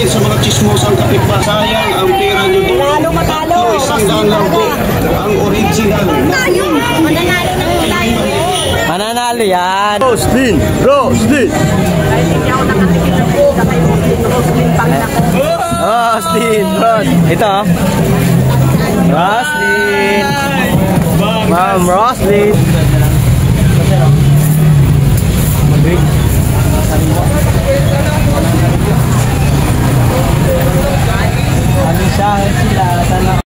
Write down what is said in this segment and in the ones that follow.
rin sa mga chismosang kapitbahay. Sayang ang pera nyo doon. Lalo matalo. Isang daan lang po ang original. Mananalo yan. Roslyn! Roslyn! Roslyn! Ito oh. Roslyn! Ma'am Roslyn! Alisahan sila tanong.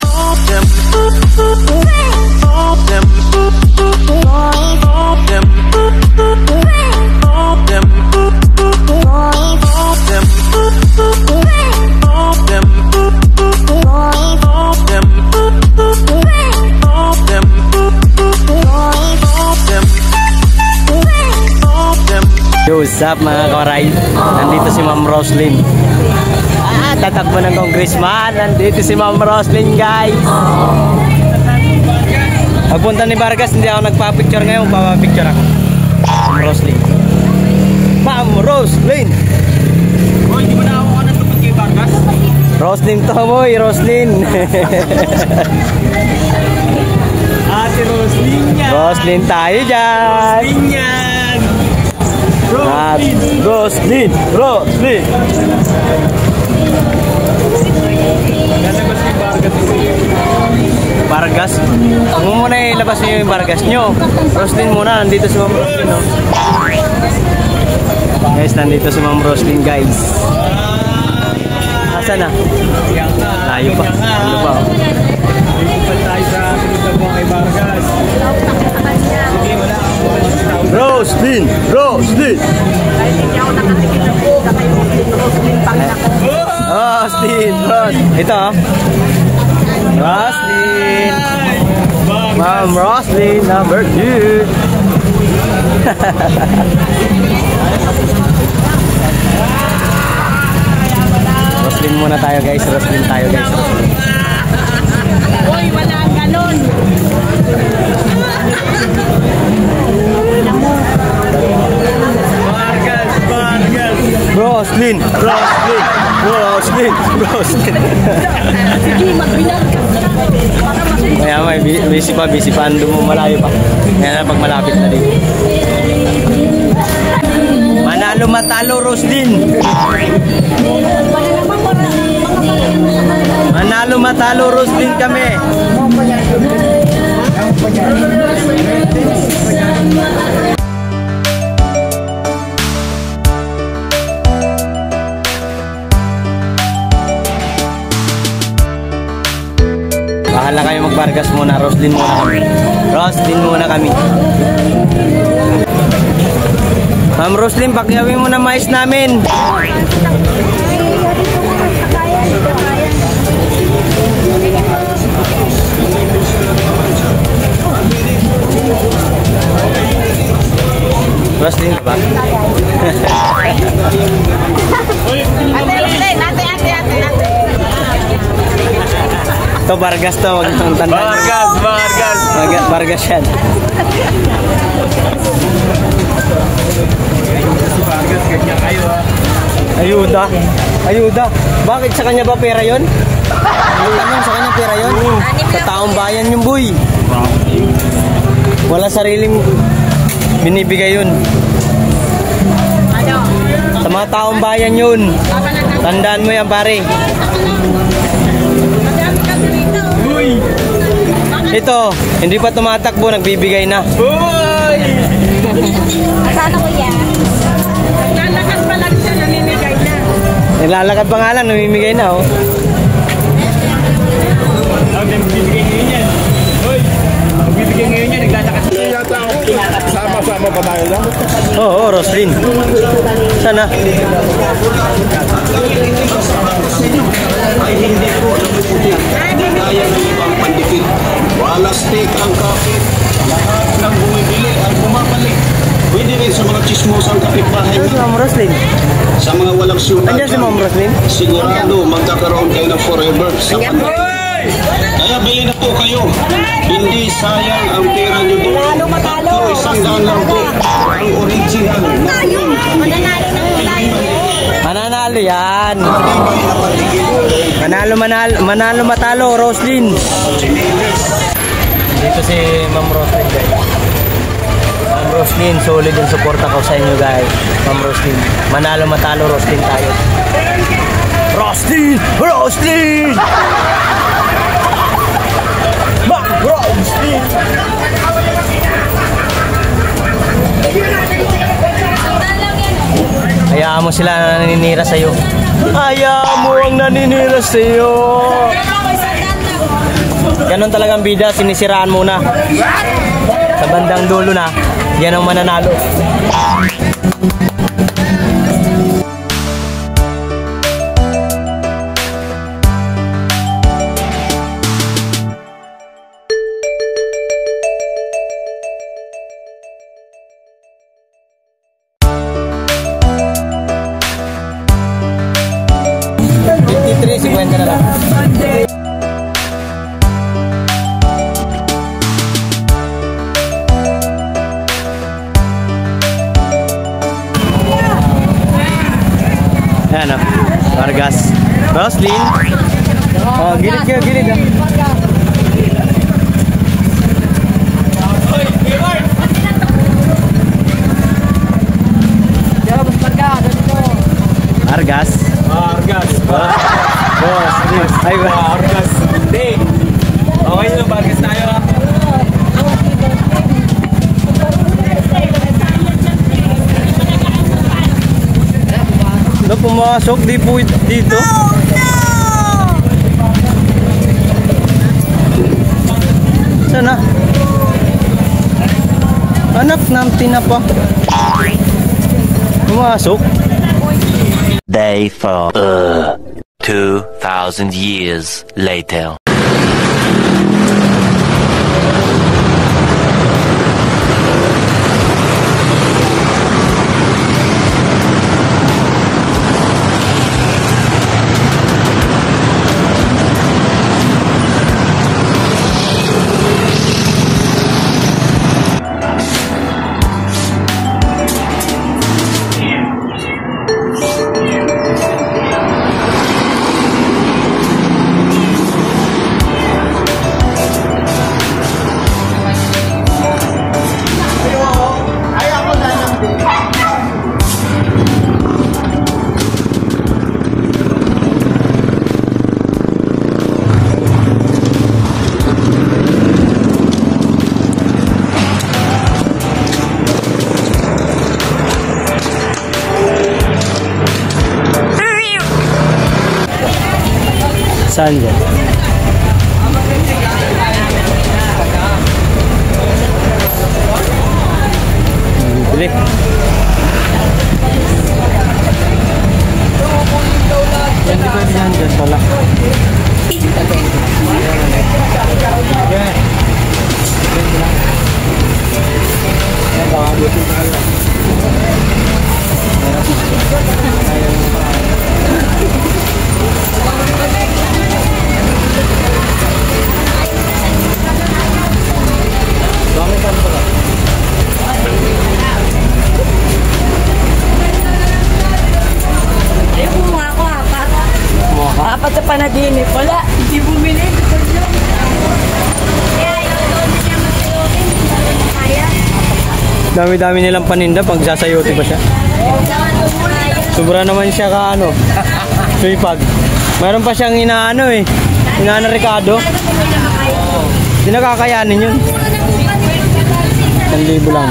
What's up mga koray? Nandito si Ma'am Roslyn. Tatakbo ng congressman. Nandito si Ma'am Roslyn, guys. Pagpunta ni Vargas, hindi ako nagpa-picture ngayon. Papapicture ako. Ma'am Roslyn. Ma'am Roslyn! Boy, di ba na ako natupad kay Vargas? Roslyn to, boy. Roslyn. Ate Roslyn yan. Roslyn tayo dyan. Roslyn yan. Roslyn. Roslyn. Vargas. Huwag mo muna ilabas nyo yung Vargas nyo. Roslyn muna. Nandito si Ma'am Roslyn. No? Guys, nandito si Ma'am Roslyn, guys. Asa na? Layo pa. Ano pa? Ipipad tayo sa pinagdagong kay Vargas. Sige, wala ako. Roslyn! Roslyn! Roslyn. Ito oh. Roslyn. Ma'am Roslyn, number 2. Roslyn muna tayo, guys. Roslyn tayo, guys. Uy, wala ang galon. Vargas, Vargas. Roslyn. Roslyn. Roslyn. Roslyn. Sige, magbilang ka. Kaya may busy pa. Ando mo malayo pa. Kaya na pag malapit na dito. Manalo matalo, Roslyn. Manalo matalo, Roslyn kami. Bahala kayo mag-Vargas muna. Roslyn muna kami. Roslyn muna kami. Ma'am Roslyn, pakyawin mo na mais namin. Roslyn ba? Ito Vargas to, wag nang tanda. Vargas yan. Vargas, ganyan kayo ha. Ayuda. Bakit sa kanya ba pera yun? Tanong sa kanya pera yun? Sa taong bayan yung boy. Wala sariling binibigay yun. Sa mga taong bayan yun. Tandaan mo yan pare. Ito, hindi pa tumatakbo, nagbibigay na. Uy! Sana ko yan. Lalakad pa lang siya, namimigay na. Nilalakad pa nga lang, namimigay na oh. Magbibigay ngayon yan. Uy! Magbibigay ngayon yan, naglalakad. Sama-sama pa tayo lang? Oo, Roslyn. Sana? Ay hindi po napuputi. Kaya ng ibang pandikit. Wala steak ang kapit. Lahat ng bumibili ang bumabalik. Pwede rin sa mga chismosang kapitbahay. Si Ma'am Roslyn. Sa mga walang syutan. Andiyan si Ma'am Roslyn? Sigurado magkakaroon kayo ng forever sa kaya bayan na po kayo. Hindi sayang ang pera nyo doon. Lalo matalo. Isang daan lang po ang original. Tayo! Mananalo ng tayo. Mananalo yan. yan. Manalo matalo, Roslyn. Dito si Ma'am Roslyn, guys. Ma'am Roslyn, solid yung suporta ko sa inyo, guys. Ma'am Roslyn, manalo matalo, Roslyn tayo. Roslyn! Roslyn! Ma'am Roslyn! Hayaan mo sila na naninira sa'yo. Hayaan mo ang naninira sa'yo. Ganon talagang bida, sinisiraan muna. Sa bandang dulo na, yan ang mananalo. Kwenta na lang. Ayan o, Vargas. Roslyn. Oh, gilid kayo, gilid ah. Vargas. Vargas. Boss, ay ba? Vargas. Hindi. Okay lang, Vargas tayo ha. Ano pumasok? Di po dito. Sana? Anak ng tinapa. Pumasok. Day 4. 2,000 years later. Saan dyan? Bili. Yan, di pwede yan dyan pala. Apat sa panaginip. Wala, hindi bumili. Dami-dami nilang paninda pag sasayote pa siya. Sobra naman siya ka ano. Suipag. Mayroon pa siyang inaano eh. Inaano Ricardo. Hindi nakakayanin yun. 1,000 lang.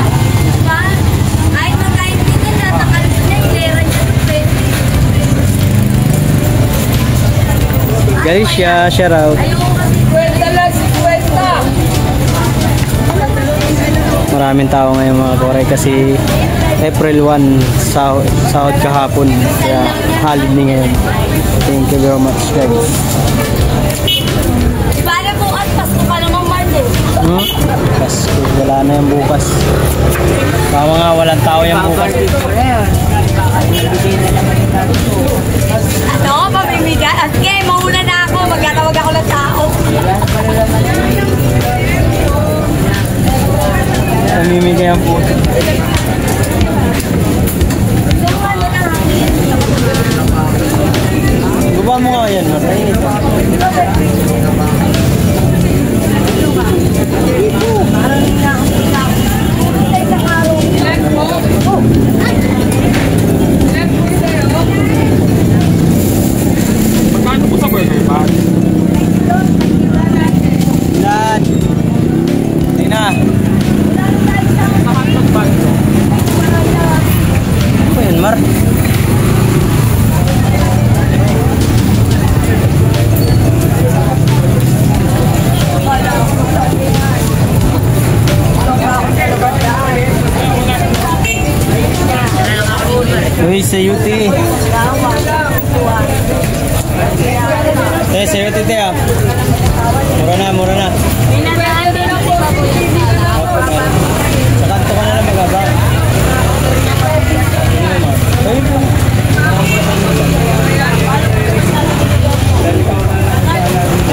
Guys, shout out. Maraming tao ngayon mga koray kasi April 1 sahod kahapon, kaya holiday ngayon. Thank you very much guys. Para bukas, Pasko ka naman Monday. Pasko, wala na yung bukas. Tama nga, walang tao yung bukas. Ano? Pamimigas? Okay, mauna na ako. Magtatawag ako ng tao. Namimigay ang puto. Uy, sayuti. Sayuti te ah. Mura na. Minadaan din ako sa Sa kanto ka na lang magabang.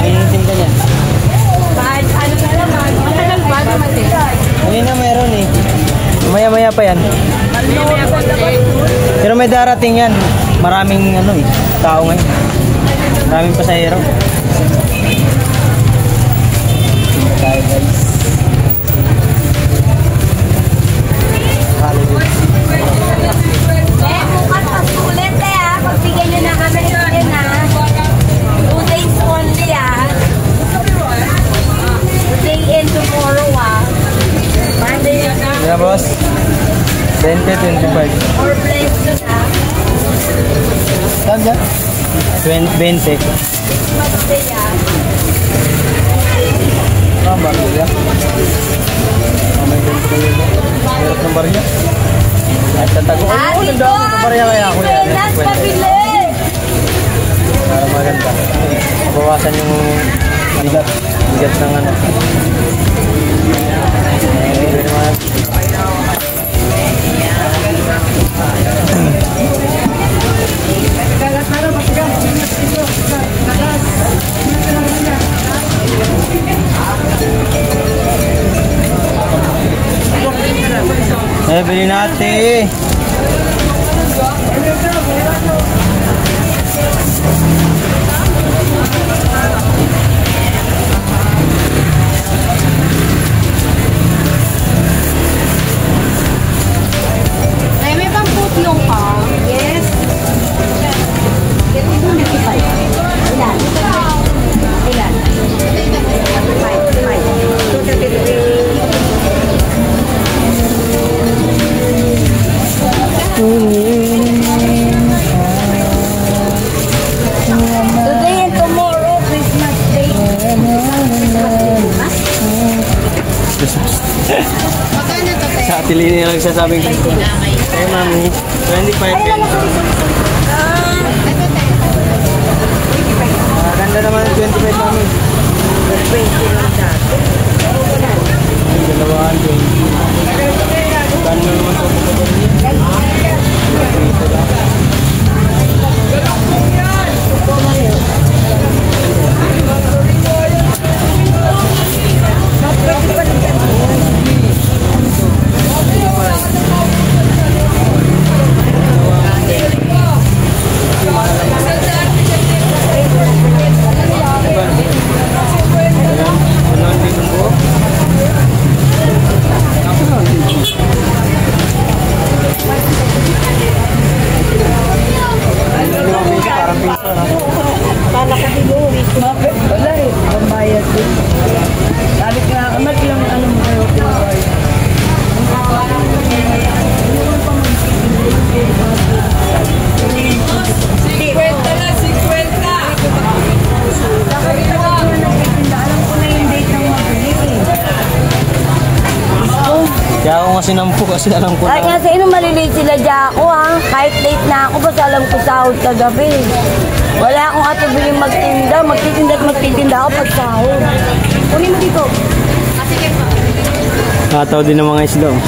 Ayusin ka niya. ano na naman? Matagal ba naman din? Kanina meron eh. Maya-maya pa yan. Pero may darating yan. Maraming tao ngayon. Maraming pasahero. Tayo guys. Bukas pa ulit pagbigyan nyo na kami rin 2 days only 2 day and tomorrow Monday Yeah, boss. 20, 25. or place to Saan dyan? 20. Monday Ah, barya. May 20 yun. Meron ng barya. At tatago. Ay, nandang barya kaya ako yan. pabili! Para maganda. Bawasan yung bigat ng Ayun naman. Bili natin. Ay, may pang putlong ka? Yes. Ilan? Today and tomorrow, Christmas Day. Sa atilini lang sasabing ko. Ay, mami. 25 yan. Ganda naman ang 25, mami. 20 lang dati. Dalawaan, 20. Ganda naman ito. Kaya ako nga sinampu kasi alam ko Kahit nga sa inyo malilate sila dyan ako Kahit late na ako basta alam ko sahod kagabi. Wala akong atubiling magtinda. Magtitinda at magtitinda ako pag sahod. Kunin mo dito. Nataw din ng mga isda. 50.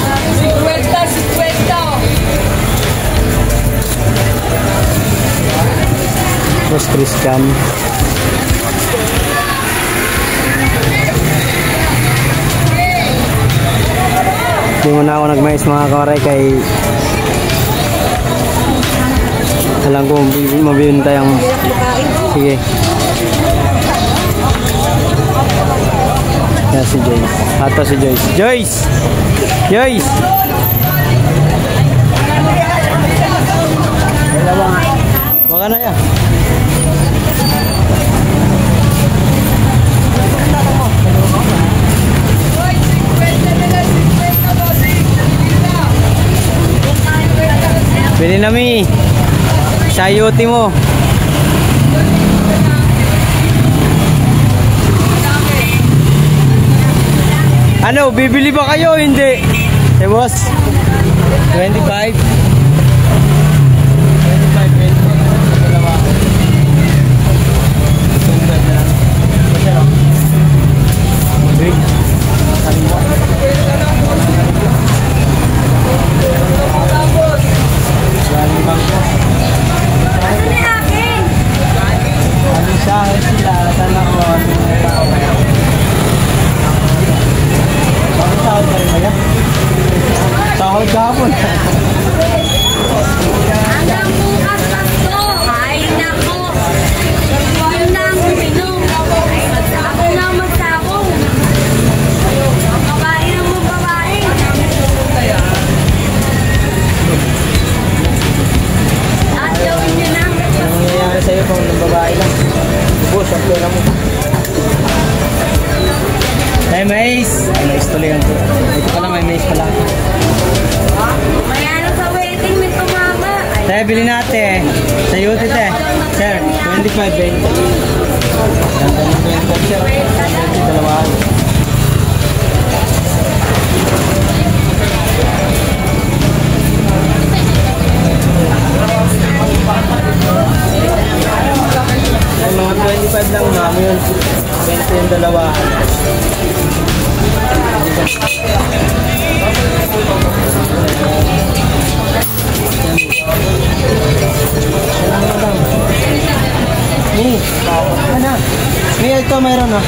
Mas Christian. Hindi mo na ako nagmais mga kawaray kay alam ko mabibinta yung sige. Yan si Joyce. Ato si Joyce. Joyce! Joyce! Baka na yan. Bili nami. Sayuti mo. Ano, bibili ba kayo? Hindi. Eh, boss. 25. bangko. Ano na akin? Ano sa akin sila, sana ko ano tao. Bakit sahod ka rin ba yan? Sahod kahapon. Hanggang bukas pasto. Ay, nako. Huwag na ang uminom. Ako na magsabong. Ang babae ng mga babae. At gawin niyo na. Ano nangyayari sa'yo kung ng babae lang? Bubos, ang pera mo. Hey, mais! Mais tuloy ang po. Ito pala, may mais pala. May ano sa wedding, may tumama. Ay, Tayo, bili natin. Sa UT, te. Sir, 25, 20. Ganda ng 20, sir. 20, dalawahan. Ay, mga 25 lang, mami yun. 20 yung dalawahan. Ni, ano? Ni, ito mayroon na.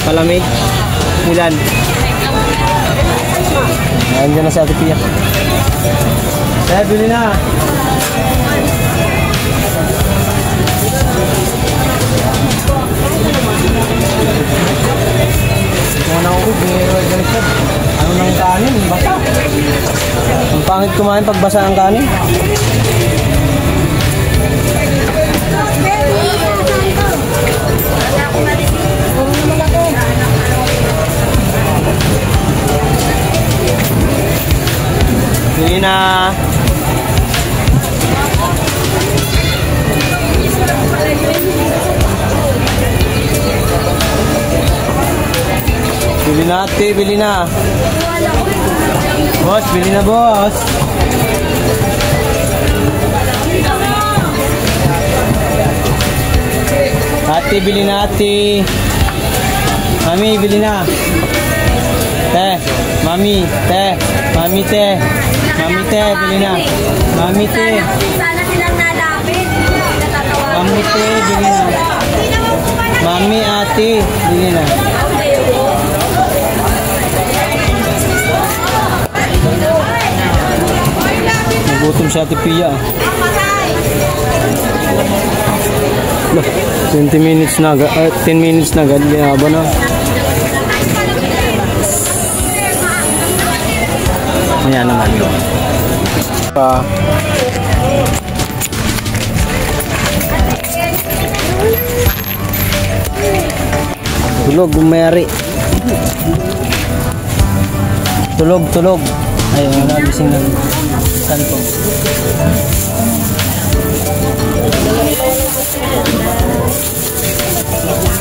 Palamig. Ilan? Nandiyan na sa Ate Pia. Kaya bili na. Muna ako, ganito. Ano ng kanin? Basa. Ang pangit kumain pag basa ang kanin. Hindi na. Bili na ate, bili na. Boss, bili na boss. Ate, bili na ate. Mami, bili na. Te, mami, te, mami, te. Mami, te, bili na. Mami, te. sana silang nalapit. Natatawa. Mami, te, bili na. Mami, ate, bili na. Nagutom si Ate Pia. Loh, 20 minutes na, 10 minutes na agad, ginaba na. Ayan naman. Tulog, gumeri. Tulog, tulog. Ayun, nagising ng santo.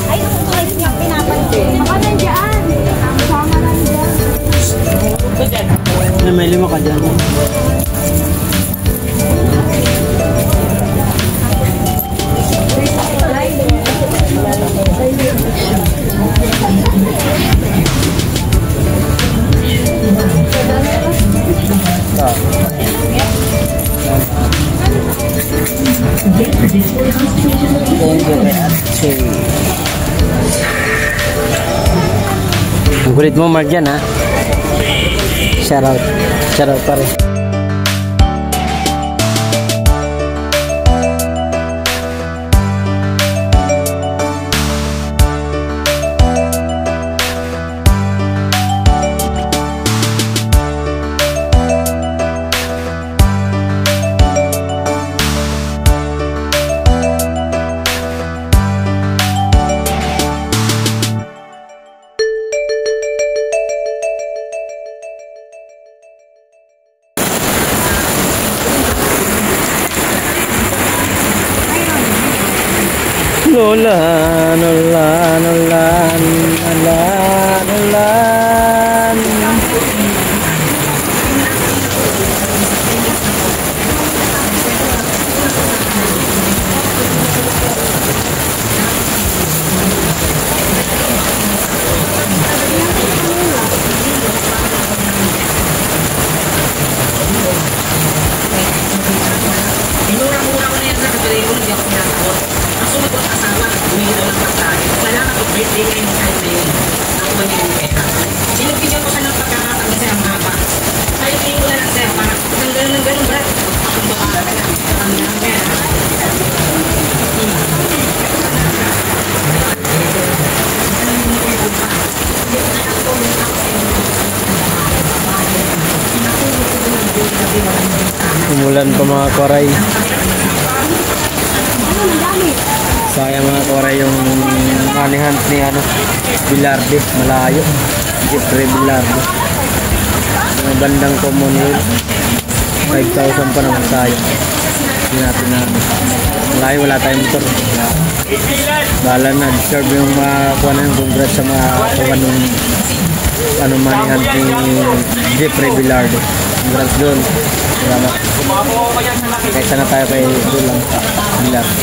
Ay, nakukulit niya. Pinapansin. Baka nandiyan. Sama nandiyan. Na may 5 ka dyan. Ang kulit mo, Mark, yan, ha? Shout out. Shout out, pare. Ulan, ulan, ulan, ulan, ulan. na yun. Ako man yung pera. Binibigyan ko siya ng pagkakataon kasi ang haba. Kaya tingin ko na lang sir, parang ng ganun brad. Ako baka ang lang pera. Umulan pa mga koray. Sayang mga koray yung anihan ni Bilarde, malayo. Jeffrey Bilarde. Yung bandang Commonwealth. 5,000 pa naman sayang. Hindi natin na malayo, wala tayong motor. Bahala na, deserve yung kuha na yung congrats sa mga kuha nung manihan ni Jeffrey Bilarde. Congrats doon. Salamat. Kaysa na tayo kay Dulang Bilarde.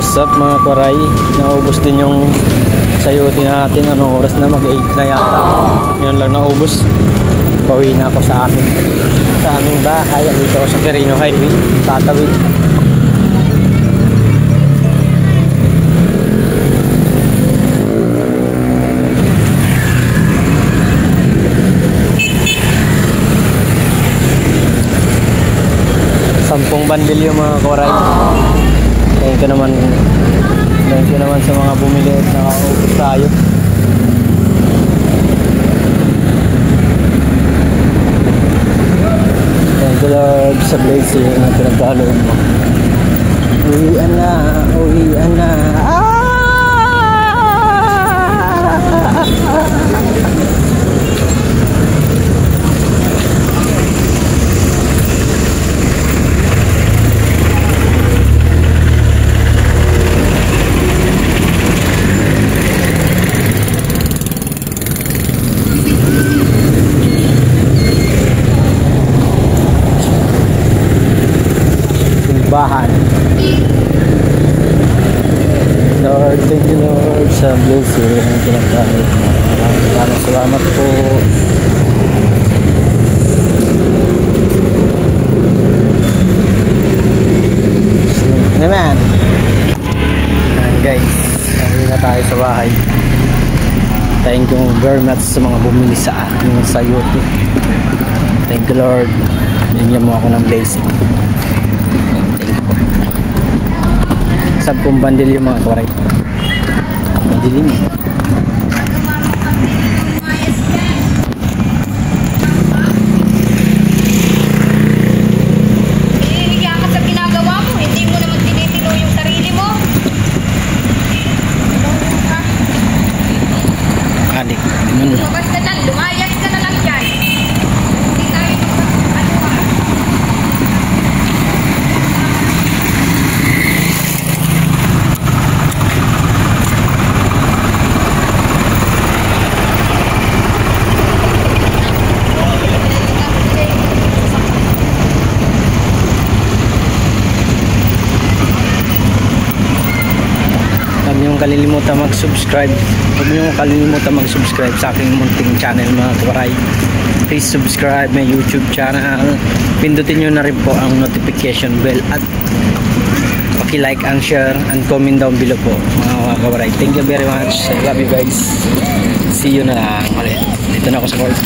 What's up mga koray? Naubos din yung sayote natin. Anong oras na? Mag-8 na yata. Ngayon lang naubos. Pauwi na ako sa aming bahay. Dito ako sa Quirino Highway. Tatawid. Sampung bandil yung mga koray. Thank you naman sa mga bumili at nakaubos tayo. Thank you Lord sa blessing na pinagkaloob mo. Uwian na. Bahan. Lord, thank you Lord sa blessing na pinagkaloob mo. Maraming salamat po. Naman. Guys, uwi na tayo sa bahay. Thank you very much sa mga bumili sa akin ng sayote. Thank you Lord. Bigyan mo ako ng blessing. Sampung bandil yung mga koray. Madilim. Hinihiya ka sa ginagawa mo. Hindi mo naman tinitilo yung sarili mo. Adik. Lumabas ka lang. Lumayas ka na lang dyan. Hindi tayo ano ka. Kalilimutan mag-subscribe. Huwag niyo kalilimutan mag-subscribe sa aking munting channel mga kawaray. Please subscribe my YouTube channel. Pindutin niyo na rin po ang notification bell at paki-like and share and comment down below po mga kawaray. Thank you very much. I love you guys. See you na lang ulit. Dito na ako sa court.